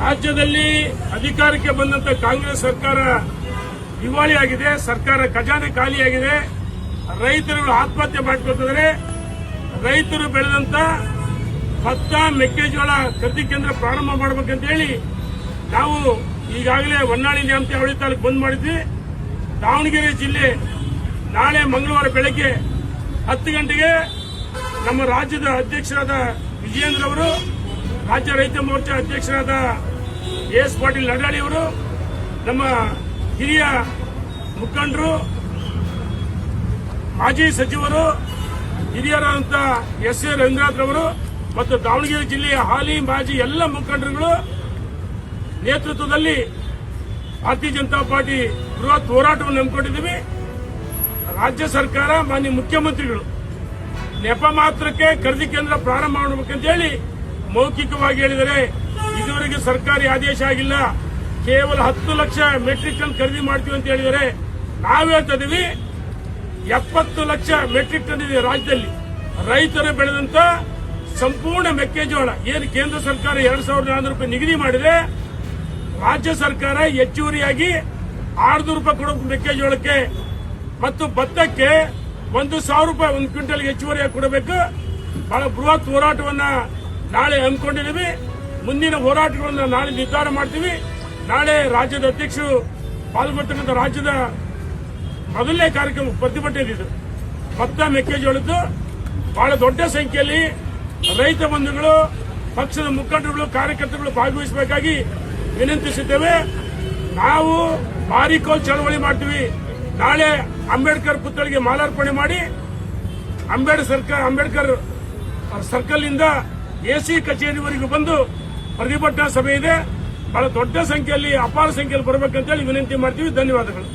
ರಾಜ್ಯದಲ್ಲಿ ಅಧಿಕಾರಕ್ಕೆ ಬಂದಂತ ಕಾಂಗ್ರೆಸ್ ಸರ್ಕಾರ ದಿವಾಳಿಯಾಗಿದೆ. ಸರ್ಕಾರ ಖಜಾನೆ ಖಾಲಿಯಾಗಿದೆ. ರೈತರುಗಳು ಆತ್ಮಹತ್ಯೆ ಮಾಡಿಕೊಳ್ತಿದ್ದಾರೆ. ರೈತರು ಬೆಳೆದಂತ ಭತ್ತ, ಮೆಕ್ಕೆಜೋಳ ಖರೀದಿ ಕೇಂದ್ರ ಪ್ರಾರಂಭ ಮಾಡಬೇಕಂತ ಹೇಳಿ ನಾವು ಈಗಾಗಲೇ ಹೊನ್ನಾಳಿ ನ್ಯಾಮತಿ ತಾಲೂಕು ಬಂದ್ ಮಾಡಿದ್ವಿ. ದಾವಣಗೆರೆ ಜಿಲ್ಲೆ ನಾಳೆ ಮಂಗಳವಾರ ಬೆಳಗ್ಗೆ 10 ಗಂಟೆಗೆ ನಮ್ಮ ರಾಜ್ಯದ ಅಧ್ಯಕ್ಷರಾದ ವಿಜಯೇಂದ್ರ ಅವರು, ರಾಜ್ಯ ರೈತ ಮೋರ್ಚಾ ಅಧ್ಯಕ್ಷರಾದ ಎಸ್ ಪಾಟೀಲ್ ನಡಾಳಿ ಅವರು, ನಮ್ಮ ಹಿರಿಯ ಮುಖಂಡರು, ಮಾಜಿ ಸಚಿವರು, ಹಿರಿಯರಾದಂಥ ಎಸ್ ಎ ರವೀಂದ್ರನಾಥ್ ಅವರು ಮತ್ತು ದಾವಣಗೆರೆ ಜಿಲ್ಲೆಯ ಹಾಲಿ ಮಾಜಿ ಎಲ್ಲ ಮುಖಂಡರುಗಳು ನೇತೃತ್ವದಲ್ಲಿ ಭಾರತೀಯ ಜನತಾ ಪಾರ್ಟಿ ಬೃಹತ್ ಹೋರಾಟವನ್ನು ಹಮ್ಮಿಕೊಂಡಿದ್ದೀವಿ. ರಾಜ್ಯ ಸರ್ಕಾರ ಮಾನ್ಯ ಮುಖ್ಯಮಂತ್ರಿಗಳು ನೆಪ ಮಾತ್ರಕ್ಕೆ ಖರೀದಿ ಕೇಂದ್ರ ಪ್ರಾರಂಭ ಮಾಡಬೇಕಂತ ಹೇಳಿ ಮೌಖಿಕವಾಗಿ ಹೇಳಿದರೆ ಇದುವರೆಗೆ ಸರ್ಕಾರಿ ಆದೇಶ ಆಗಿಲ್ಲ. ಕೇವಲ 10 ಲಕ್ಷ ಮೆಟ್ರಿಕ್ ಟನ್ ಖರೀದಿ ಮಾಡ್ತೀವಿ ಅಂತ ಹೇಳಿದರೆ ನಾವು ಹೇಳ್ತಾ ಇದೀವಿ 70 ಲಕ್ಷ ಮೆಟ್ರಿಕ್ ಟನ್ ಇದೆ ರಾಜ್ಯದಲ್ಲಿ. ರೈತರು ಬೆಳೆದಂತ ಸಂಪೂರ್ಣ ಮೆಕ್ಕೆಜೋಳ ಏನು ಕೇಂದ್ರ ಸರ್ಕಾರ 2,400 ರೂಪಾಯಿ ನಿಗದಿ ಮಾಡಿದೆ, ರಾಜ್ಯ ಸರ್ಕಾರ ಹೆಚ್ಚುವರಿಯಾಗಿ 600 ರೂಪಾಯಿ ಕೊಡಬೇಕು ಮೆಕ್ಕೆಜೋಳಕ್ಕೆ ಮತ್ತು ಭತ್ತಕ್ಕೆ 1,000 ರೂಪಾಯಿ ಒಂದು ಕ್ವಿಂಟಲ್ಗೆ ಹೆಚ್ಚುವರಿಯಾಗಿ ಕೊಡಬೇಕು. ಬಹಳ ಬೃಹತ್ ಹೋರಾಟವನ್ನ ನಾಳೆ ಹಮ್ಮಿಕೊಂಡಿದ್ದೀವಿ. ಮುಂದಿನ ಹೋರಾಟಗಳನ್ನು ನಾಳೆ ನಿರ್ಧಾರ ಮಾಡ್ತೀವಿ. ನಾಳೆ ರಾಜ್ಯದ ಅಧ್ಯಕ್ಷರು ಪಾಲ್ಗೊಳ್ತಕ್ಕಂಥ ರಾಜ್ಯದ ಮೊದಲನೇ ಕಾರ್ಯಕ್ರಮ ಪ್ರತಿಭಟನೆ ಇದು ಭತ್ತ, ಮೆಕ್ಕೆಜೋಳದ್ದು. ಬಹಳ ದೊಡ್ಡ ಸಂಖ್ಯೆಯಲ್ಲಿ ರೈತ ಬಂಧುಗಳು, ಪಕ್ಷದ ಮುಖಂಡರುಗಳು, ಕಾರ್ಯಕರ್ತರುಗಳು ಭಾಗವಹಿಸಬೇಕಾಗಿ ವಿನಂತಿಸಿದ್ದೇವೆ. ನಾವು ಬಾರಿಕೋಲ್ ಚಳವಳಿ ಮಾಡ್ತೀವಿ. ನಾಳೆ ಅಂಬೇಡ್ಕರ್ ಪುತ್ಥಳಿಗೆ ಮಾಲಾರ್ಪಣೆ ಮಾಡಿ ಅಂಬೇಡ್ಕರ್ ಸರ್ಕಲ್ ಇಂದ ಎಸಿ ಕಚೇರಿವರೆಗೂ ಬಂದು ಪ್ರತಿಭಟನಾ ಸಭೆ ಇದೆ. ಬಹಳ ದೊಡ್ಡ ಸಂಖ್ಯೆಯಲ್ಲಿ, ಅಪಾರ ಸಂಖ್ಯೆಯಲ್ಲಿ ಬರಬೇಕಂತ ಹೇಳಿ ವಿನಂತಿ ಮಾಡ್ತೀವಿ. ಧನ್ಯವಾದಗಳು.